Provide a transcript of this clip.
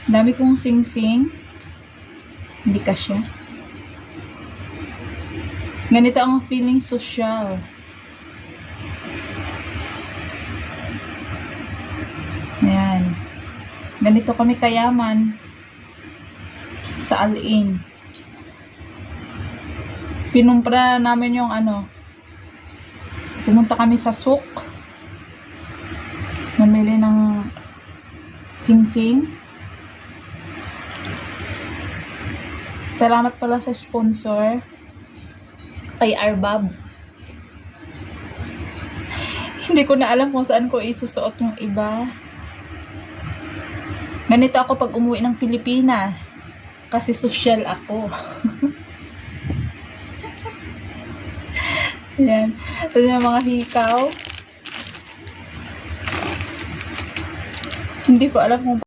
Dami kong sing-sing. Hindi kasya. Ganito ang feeling social. Ayan. Ganito kami kayaman sa Al-In. Pinumpra namin yung pumunta kami sa souk. Namili ng sing-sing. Salamat pala sa sponsor kay Arbab. Hindi ko na alam kung saan ko isusuot yung iba. Ganito ako pag umuwi ng Pilipinas. Kasi social ako. Ayan. Ito yung mga hikaw. Hindi ko alam kung